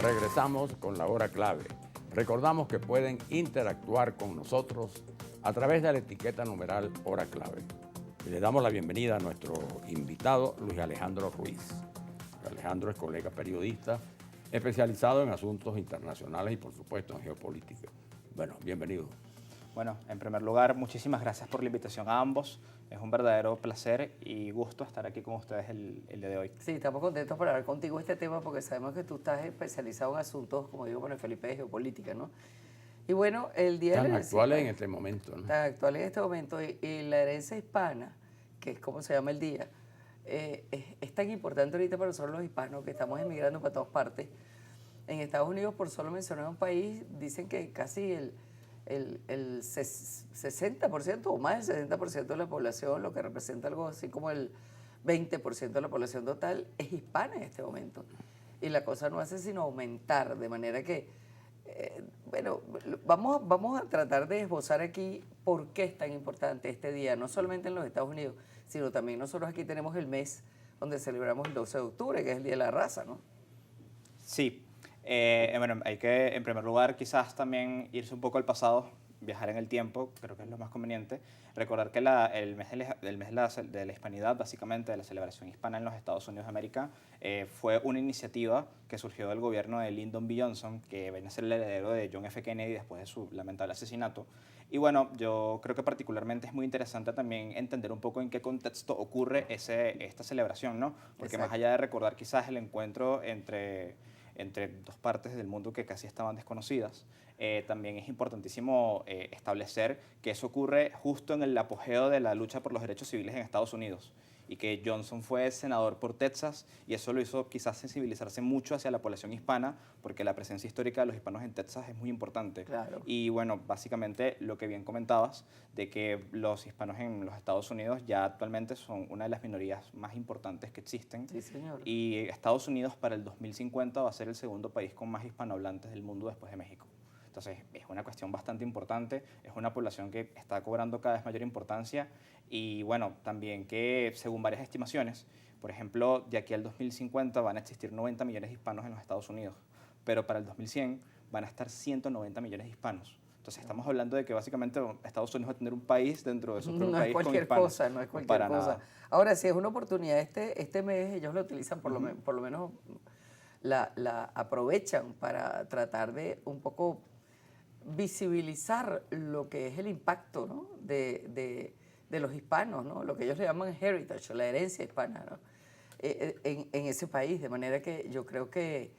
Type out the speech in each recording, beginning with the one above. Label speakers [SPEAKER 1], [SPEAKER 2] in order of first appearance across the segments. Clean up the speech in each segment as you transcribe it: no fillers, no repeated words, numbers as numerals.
[SPEAKER 1] Regresamos con la hora clave. Recordamos que pueden interactuar con nosotros a través de la etiqueta numeral hora clave. Y le damos la bienvenida a nuestro invitado, Luis Alejandro Ruiz. Luis Alejandro es colega periodista, especializado en asuntos internacionales y por supuesto en geopolítica. Bueno, bienvenido.
[SPEAKER 2] Bueno, en primer lugar, muchísimas gracias por la invitación a ambos. Es un verdadero placer y gusto estar aquí con ustedes el día de hoy.
[SPEAKER 3] Sí, estamos contentos por hablar contigo de este tema porque sabemos que tú estás especializado en asuntos, como digo, bueno, Felipe, de geopolítica, ¿no? Y bueno, el Día de
[SPEAKER 1] Tan
[SPEAKER 3] la Herencia
[SPEAKER 1] actuales en
[SPEAKER 3] Hispana,
[SPEAKER 1] este momento, ¿no?
[SPEAKER 3] tan actual en este momento, y la herencia hispana, que es como se llama el día, es tan importante ahorita para nosotros los hispanos que estamos emigrando para todas partes. En Estados Unidos, por solo mencionar un país, dicen que casi el 60% o más del 60% de la población, lo que representa algo así como el 20% de la población total, es hispana en este momento. Y la cosa no hace sino aumentar, de manera que, bueno, vamos a tratar de esbozar aquí por qué es tan importante este día, no solamente en los Estados Unidos, sino también nosotros aquí tenemos el mes donde celebramos el 12 de octubre, que es el Día de la Raza, ¿no?
[SPEAKER 2] Sí, bueno, hay que, en primer lugar, quizás también irse un poco al pasado, viajar en el tiempo, creo que es lo más conveniente. Recordar que el mes de la hispanidad, básicamente de la celebración hispana en los Estados Unidos de América, fue una iniciativa que surgió del gobierno de Lyndon B. Johnson, que venía a ser el heredero de John F. Kennedy después de su lamentable asesinato. Y bueno, yo creo que particularmente es muy interesante también entender un poco en qué contexto ocurre esta celebración, ¿no? Porque más allá de recordar quizás el encuentro entre dos partes del mundo que casi estaban desconocidas. También es importantísimo establecer que eso ocurre justo en el apogeo de la lucha por los derechos civiles en Estados Unidos y que Johnson fue senador por Texas y eso lo hizo quizás sensibilizarse mucho hacia la población hispana porque la presencia histórica de los hispanos en Texas es muy importante.
[SPEAKER 3] Claro.
[SPEAKER 2] Y bueno, básicamente lo que bien comentabas de que los hispanos en los Estados Unidos ya actualmente son una de las minorías más importantes que existen.
[SPEAKER 3] Sí, señor.
[SPEAKER 2] Y Estados Unidos para el 2050 va a ser el segundo país con más hispanohablantes del mundo después de México. Entonces, es una cuestión bastante importante, es una población que está cobrando cada vez mayor importancia y bueno, también que según varias estimaciones, por ejemplo, de aquí al 2050 van a existir 90 millones de hispanos en los Estados Unidos, pero para el 2100 van a estar 190 millones de hispanos. Entonces estamos hablando de que básicamente Estados Unidos va a tener un país dentro de su propio
[SPEAKER 3] No es
[SPEAKER 2] país con
[SPEAKER 3] cualquier
[SPEAKER 2] hispanos.
[SPEAKER 3] cosa, no es cualquier
[SPEAKER 2] Para
[SPEAKER 3] cosa.
[SPEAKER 2] nada.
[SPEAKER 3] Ahora, si es una oportunidad, este mes ellos lo utilizan, por lo menos la aprovechan para tratar de un poco visibilizar lo que es el impacto, ¿no? de los hispanos, ¿no? Lo que ellos le llaman heritage, la herencia hispana, ¿no? En ese país, de manera que yo creo que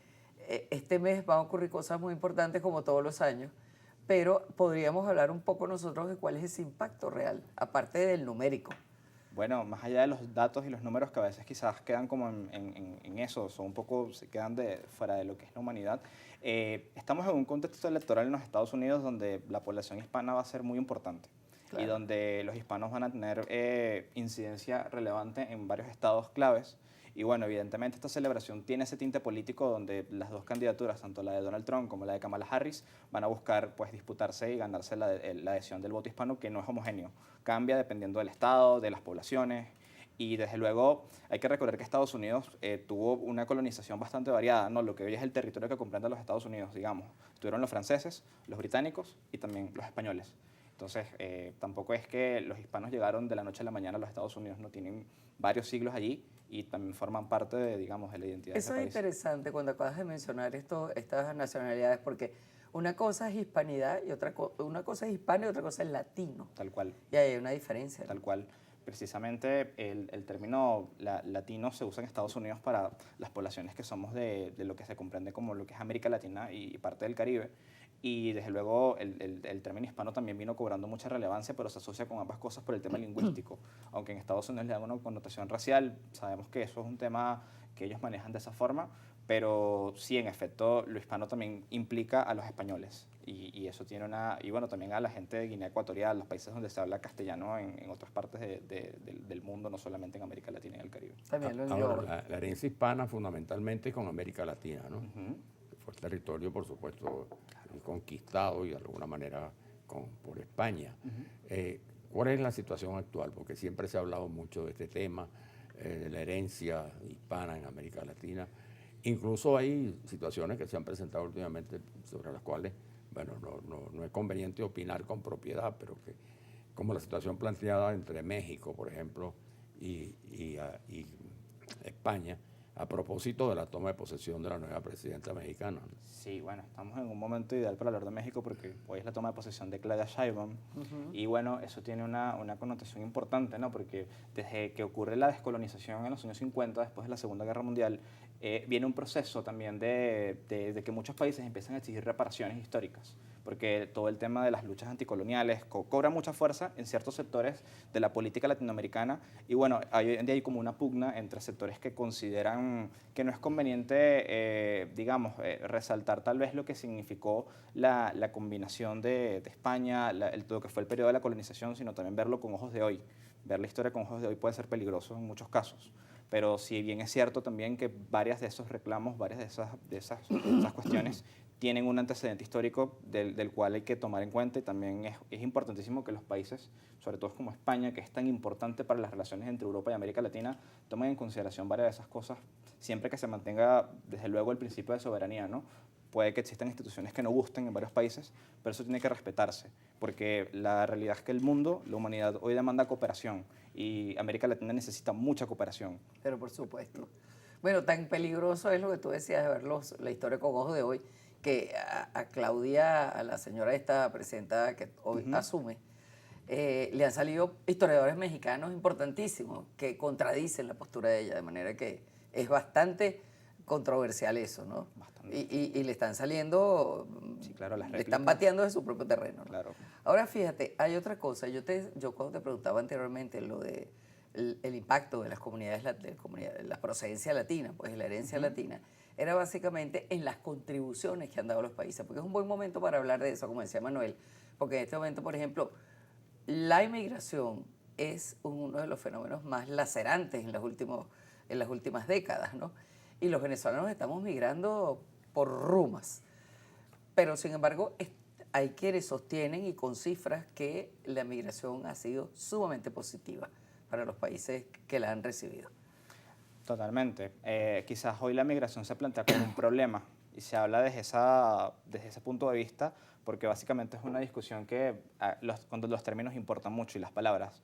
[SPEAKER 3] este mes van a ocurrir cosas muy importantes como todos los años, pero podríamos hablar un poco nosotros de cuál es ese impacto real, aparte del numérico.
[SPEAKER 2] Bueno, más allá de los datos y los números que a veces quizás quedan como en eso, son un poco, se quedan fuera de lo que es la humanidad, estamos en un contexto electoral en los Estados Unidos donde la población hispana va a ser muy importante.
[SPEAKER 3] Claro.
[SPEAKER 2] Y donde los hispanos van a tener incidencia relevante en varios estados claves. Y bueno, evidentemente esta celebración tiene ese tinte político donde las dos candidaturas, tanto la de Donald Trump como la de Kamala Harris, van a buscar pues disputarse y ganarse la adhesión del voto hispano, que no es homogéneo. Cambia dependiendo del estado, de las poblaciones. Y desde luego hay que recordar que Estados Unidos tuvo una colonización bastante variada, ¿no? Lo que hoy es el territorio que comprende los Estados Unidos, digamos. Estuvieron los franceses, los británicos y también los españoles. Entonces, tampoco es que los hispanos llegaron de la noche a la mañana a los Estados Unidos, no tienen varios siglos allí y también forman parte de, digamos, de la identidad de ese
[SPEAKER 3] Eso es
[SPEAKER 2] país.
[SPEAKER 3] interesante cuando acabas de mencionar estas nacionalidades, porque una cosa es hispanidad y una cosa es hispano y otra cosa es latino.
[SPEAKER 2] Tal cual.
[SPEAKER 3] Y ahí hay una diferencia, ¿no?
[SPEAKER 2] Tal cual. Precisamente el término latino se usa en Estados Unidos para las poblaciones que somos de lo que se comprende como lo que es América Latina y parte del Caribe. Y desde luego el término hispano también vino cobrando mucha relevancia, pero se asocia con ambas cosas por el tema lingüístico. Aunque en Estados Unidos le dan una connotación racial, sabemos que eso es un tema que ellos manejan de esa forma, pero sí, en efecto, lo hispano también implica a los españoles. Y eso tiene y bueno, también a la gente de Guinea Ecuatorial, los países donde se habla castellano en otras partes del mundo, no solamente en América Latina y el Caribe.
[SPEAKER 3] También lo
[SPEAKER 1] Ahora,
[SPEAKER 3] engloba.
[SPEAKER 1] la herencia hispana fundamentalmente con América Latina, ¿no? Que fue el territorio, por supuesto, conquistado y de alguna manera por España. ¿Cuál es la situación actual? Porque siempre se ha hablado mucho de este tema, de la herencia hispana en América Latina. Incluso hay situaciones que se han presentado últimamente sobre las cuales, bueno, no es conveniente opinar con propiedad, pero que como la situación planteada entre México, por ejemplo, y España, a propósito de la toma de posesión de la nueva presidenta mexicana.
[SPEAKER 2] Sí, bueno, estamos en un momento ideal para hablar de México porque hoy es la toma de posesión de Claudia Sheinbaum y bueno, eso tiene una connotación importante, ¿no? Porque desde que ocurre la descolonización en los años 50, después de la Segunda Guerra Mundial, viene un proceso también de que muchos países empiezan a exigir reparaciones históricas, porque todo el tema de las luchas anticoloniales cobra mucha fuerza en ciertos sectores de la política latinoamericana y bueno, hoy en día hay como una pugna entre sectores que consideran que no es conveniente, digamos, resaltar tal vez lo que significó la combinación de España, lo que fue el periodo de la colonización, sino también verlo con ojos de hoy. Ver la historia con ojos de hoy puede ser peligroso en muchos casos. Pero si bien es cierto también que varias de esos reclamos, varias de esas cuestiones tienen un antecedente histórico del cual hay que tomar en cuenta y también es importantísimo que los países, sobre todo como España, que es tan importante para las relaciones entre Europa y América Latina, tomen en consideración varias de esas cosas, siempre que se mantenga, desde luego, el principio de soberanía, ¿no? Puede que existan instituciones que no gusten en varios países, pero eso tiene que respetarse, porque la realidad es que el mundo, la humanidad, hoy demanda cooperación y América Latina necesita mucha cooperación.
[SPEAKER 3] Pero por supuesto. Bueno, tan peligroso es lo que tú decías de ver la historia con ojos de hoy, que a Claudia, a la señora esta presidenta que hoy asume, le han salido historiadores mexicanos importantísimos que contradicen la postura de ella, de manera que es bastante controversial eso, ¿no?
[SPEAKER 2] Bastante.
[SPEAKER 3] Y le están saliendo,
[SPEAKER 2] Sí, claro, las
[SPEAKER 3] le están
[SPEAKER 2] réplicas.
[SPEAKER 3] bateando de su propio terreno, ¿no?
[SPEAKER 2] Claro.
[SPEAKER 3] Ahora fíjate, hay otra cosa, yo cuando te preguntaba anteriormente lo de el impacto de las comunidades, la procedencia latina, pues la herencia latina, era básicamente en las contribuciones que han dado los países, porque es un buen momento para hablar de eso, como decía Manuel, porque en este momento, por ejemplo, la inmigración es uno de los fenómenos más lacerantes en las últimas décadas, ¿no? Y los venezolanos estamos migrando por rumas, pero sin embargo hay quienes sostienen y con cifras que la migración ha sido sumamente positiva para los países que la han recibido.
[SPEAKER 2] Totalmente. Quizás hoy la migración se plantea como un problema y se habla desde ese punto de vista porque básicamente es una discusión que cuando los términos importan mucho y las palabras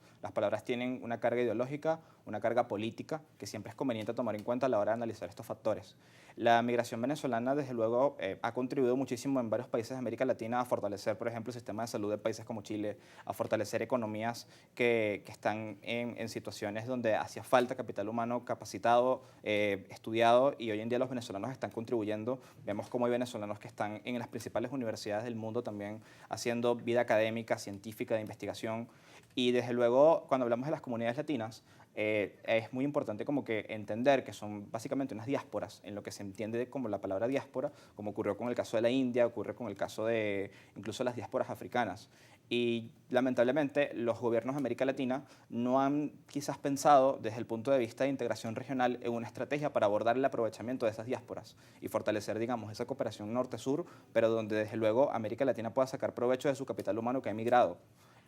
[SPEAKER 2] tienen una carga ideológica, una carga política que siempre es conveniente tomar en cuenta a la hora de analizar estos factores. La migración venezolana, desde luego, ha contribuido muchísimo en varios países de América Latina a fortalecer, por ejemplo, el sistema de salud de países como Chile, a fortalecer economías que están en situaciones donde hacía falta capital humano capacitado, estudiado, y hoy en día los venezolanos están contribuyendo. Vemos cómo hay venezolanos que están en las principales universidades del mundo también haciendo vida académica, científica, de investigación. Y desde luego, cuando hablamos de las comunidades latinas, es muy importante como que entender que son básicamente unas diásporas, en lo que se entiende como la palabra diáspora, como ocurrió con el caso de la India, ocurre con el caso de incluso las diásporas africanas. Y lamentablemente los gobiernos de América Latina no han quizás pensado desde el punto de vista de integración regional en una estrategia para abordar el aprovechamiento de esas diásporas y fortalecer, digamos, esa cooperación norte-sur, pero donde desde luego América Latina pueda sacar provecho de su capital humano que ha emigrado.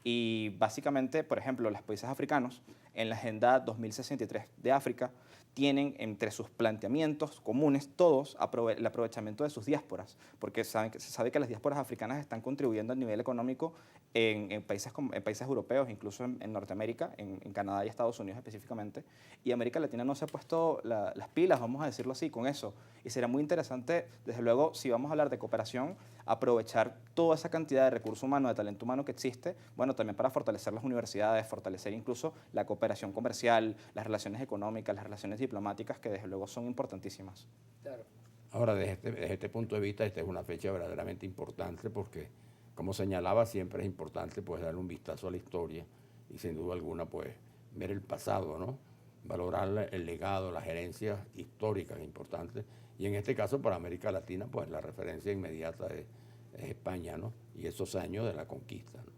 [SPEAKER 2] Y básicamente, por ejemplo, los países africanos en la Agenda 2063 de África tienen entre sus planteamientos comunes todos el aprovechamiento de sus diásporas, porque se sabe que las diásporas africanas están contribuyendo a nivel económico en países europeos, incluso en Norteamérica, en Canadá y Estados Unidos específicamente, y América Latina no se ha puesto las pilas, vamos a decirlo así, con eso. Y será muy interesante, desde luego, si vamos a hablar de cooperación, aprovechar toda esa cantidad de recurso humano, de talento humano que existe, bueno, también para fortalecer las universidades, fortalecer incluso la cooperación comercial, las relaciones económicas, las relaciones diplomáticas, que desde luego son importantísimas.
[SPEAKER 3] Claro.
[SPEAKER 1] Ahora, desde este punto de vista, esta es una fecha verdaderamente importante porque, como señalaba, siempre es importante pues darle un vistazo a la historia y sin duda alguna pues ver el pasado, ¿no? Valorar el legado, las herencias históricas importantes. Y en este caso para América Latina pues la referencia inmediata es España, ¿no? Y esos años de la conquista, ¿no?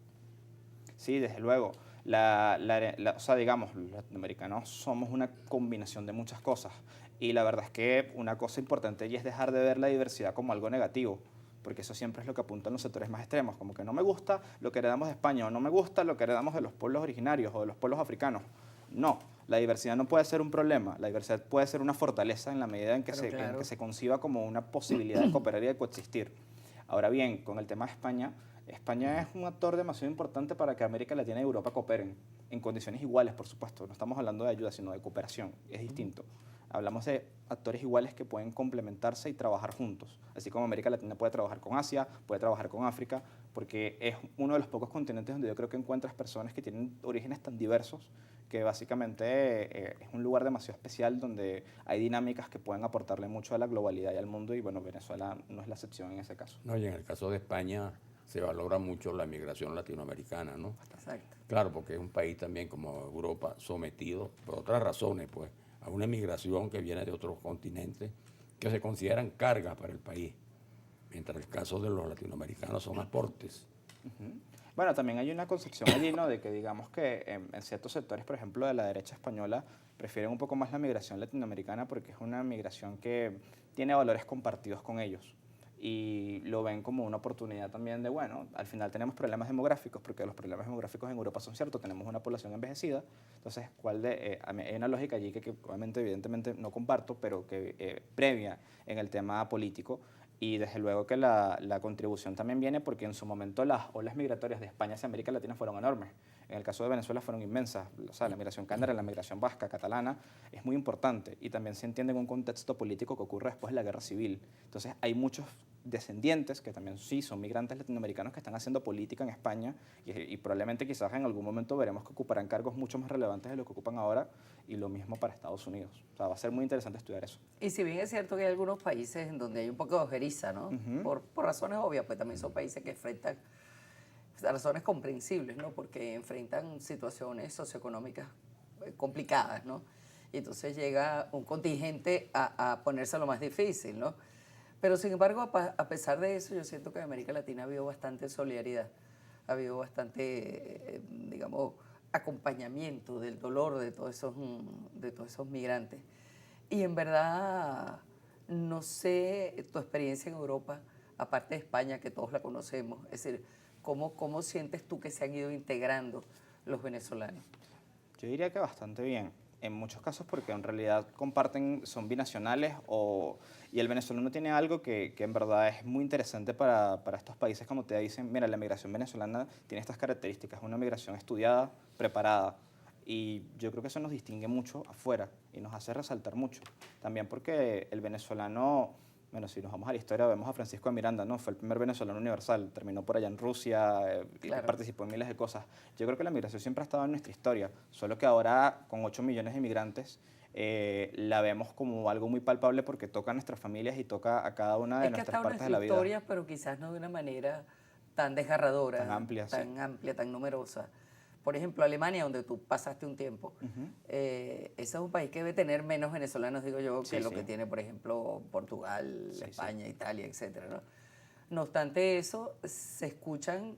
[SPEAKER 2] Sí, desde luego. O sea, digamos, los latinoamericanos somos una combinación de muchas cosas. Y la verdad es que una cosa importante y es dejar de ver la diversidad como algo negativo, porque eso siempre es lo que apuntan los sectores más extremos, como que no me gusta lo que heredamos de España o no me gusta lo que heredamos de los pueblos originarios o de los pueblos africanos. No, La diversidad no puede ser un problema, la diversidad puede ser una fortaleza en la medida en que,
[SPEAKER 3] Claro.
[SPEAKER 2] en que se conciba como una posibilidad de cooperar y de coexistir. Ahora bien, con el tema de España, España es un actor demasiado importante para que América Latina y Europa cooperen en condiciones iguales, por supuesto. No estamos hablando de ayuda, sino de cooperación. Es distinto. Hablamos de actores iguales que pueden complementarse y trabajar juntos. Así como América Latina puede trabajar con Asia, puede trabajar con África, porque es uno de los pocos continentes donde yo creo que encuentras personas que tienen orígenes tan diversos que básicamente es un lugar demasiado especial donde hay dinámicas que pueden aportarle mucho a la globalidad y al mundo, y bueno, Venezuela no es la excepción en ese caso.
[SPEAKER 1] No, y en el caso de España se valora mucho la migración latinoamericana, ¿no?
[SPEAKER 3] Exacto.
[SPEAKER 1] Claro, porque es un país también como Europa sometido, por otras razones, pues, a una migración que viene de otros continentes que se consideran cargas para el país, mientras el caso de los latinoamericanos son aportes.
[SPEAKER 2] Bueno, también hay una concepción allí, ¿no? De que digamos que en ciertos sectores, por ejemplo, de la derecha española, prefieren un poco más la migración latinoamericana porque es una migración que tiene valores compartidos con ellos. Y lo ven como una oportunidad también de, bueno, al final tenemos problemas demográficos, porque los problemas demográficos en Europa son ciertos, tenemos una población envejecida, entonces, hay una lógica allí que obviamente, evidentemente no comparto, pero que previa en el tema político, y desde luego que la contribución también viene porque en su momento las olas migratorias de España hacia América Latina fueron enormes. En el caso de Venezuela fueron inmensas. O sea, la migración cántabra, la migración vasca, catalana, es muy importante y también se entiende en un contexto político que ocurre después de la guerra civil. Entonces hay muchos descendientes que también sí son migrantes latinoamericanos que están haciendo política en España y probablemente quizás en algún momento veremos que ocuparán cargos mucho más relevantes de lo que ocupan ahora, y lo mismo para Estados Unidos. O sea, va a ser muy interesante estudiar eso.
[SPEAKER 3] Y si bien es cierto que hay algunos países en donde hay un poco de ojeriza, ¿no? Por razones obvias, pues también son países que enfrentan razones comprensibles, ¿no? Porque enfrentan situaciones socioeconómicas complicadas, ¿no? Y entonces llega un contingente a ponerse lo más difícil, ¿no? Pero sin embargo, a pesar de eso, yo siento que en América Latina ha habido bastante solidaridad, ha habido bastante, digamos, acompañamiento del dolor de todos esos migrantes. Y en verdad, no sé tu experiencia en Europa, aparte de España, que todos la conocemos, es decir, ¿cómo sientes tú que se han ido integrando los venezolanos?
[SPEAKER 2] Yo diría que bastante bien, en muchos casos porque en realidad comparten, son binacionales, y el venezolano tiene algo que en verdad es muy interesante para estos países, como te dicen, mira, la migración venezolana tiene estas características, una migración estudiada, preparada, y yo creo que eso nos distingue mucho afuera y nos hace resaltar mucho. También porque el venezolano, bueno, si nos vamos a la historia, vemos a Francisco de Miranda, ¿no? Fue el primer venezolano universal, terminó por allá en Rusia, y
[SPEAKER 3] Claro.
[SPEAKER 2] participó en miles de cosas. Yo creo que la migración siempre ha estado en nuestra historia, solo que ahora, con 8 millones de inmigrantes, la vemos como algo muy palpable porque toca a nuestras familias y toca a cada una de
[SPEAKER 3] Es que ha
[SPEAKER 2] nuestras
[SPEAKER 3] estado en
[SPEAKER 2] partes de
[SPEAKER 3] nuestra
[SPEAKER 2] la vida.
[SPEAKER 3] historia, pero quizás no de una manera tan desgarradora,
[SPEAKER 2] Tan amplia, sí.
[SPEAKER 3] tan numerosa. Por ejemplo, Alemania, donde tú pasaste un tiempo, ese es un país que debe tener menos venezolanos, digo yo, que
[SPEAKER 2] Sí,
[SPEAKER 3] lo
[SPEAKER 2] sí.
[SPEAKER 3] que tiene, por ejemplo, Portugal,
[SPEAKER 2] Sí,
[SPEAKER 3] España, Italia, etcétera, ¿no? No obstante eso, se escuchan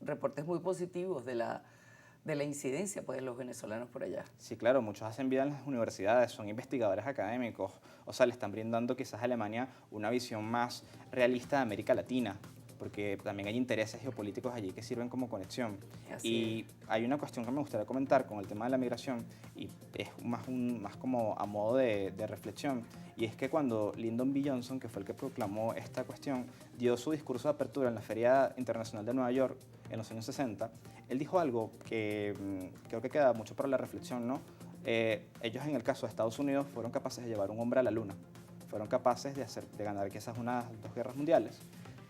[SPEAKER 3] reportes muy positivos de la incidencia pues, de los venezolanos por allá.
[SPEAKER 2] Sí, claro, muchos hacen vida en las universidades, son investigadores académicos, o sea, le están brindando quizás a Alemania una visión más realista de América Latina, porque también hay intereses geopolíticos allí que sirven como conexión.
[SPEAKER 3] Así
[SPEAKER 2] Y hay una cuestión que me gustaría comentar con el tema de la migración, y es más como a modo de reflexión, y es que cuando Lyndon B. Johnson, que fue el que proclamó esta cuestión, dio su discurso de apertura en la Feria Internacional de Nueva York en los años 60, él dijo algo que creo que queda mucho para la reflexión, ¿no? Ellos en el caso de Estados Unidos fueron capaces de llevar un hombre a la luna, fueron capaces de ganar quizás unas 2 guerras mundiales,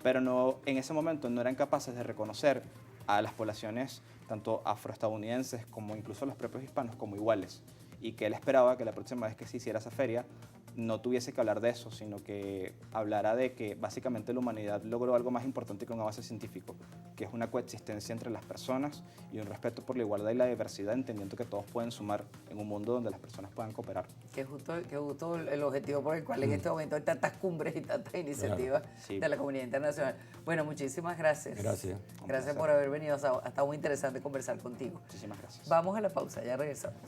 [SPEAKER 2] pero no, en ese momento no eran capaces de reconocer a las poblaciones tanto afroestadounidenses como incluso a los propios hispanos como iguales, y que él esperaba que la próxima vez que se hiciera esa feria no tuviese que hablar de eso, sino que hablara de que básicamente la humanidad logró algo más importante que un avance científico, que es una coexistencia entre las personas y un respeto por la igualdad y la diversidad, entendiendo que todos pueden sumar en un mundo donde las personas puedan cooperar.
[SPEAKER 3] Que justo el objetivo por el cual en este momento hay tantas cumbres y tantas iniciativas
[SPEAKER 2] Sí.
[SPEAKER 3] de la comunidad internacional. Bueno, muchísimas gracias.
[SPEAKER 1] Gracias.
[SPEAKER 3] Gracias por haber venido. Ha estado muy interesante conversar contigo.
[SPEAKER 2] Muchísimas gracias.
[SPEAKER 3] Vamos a la pausa, ya regresamos.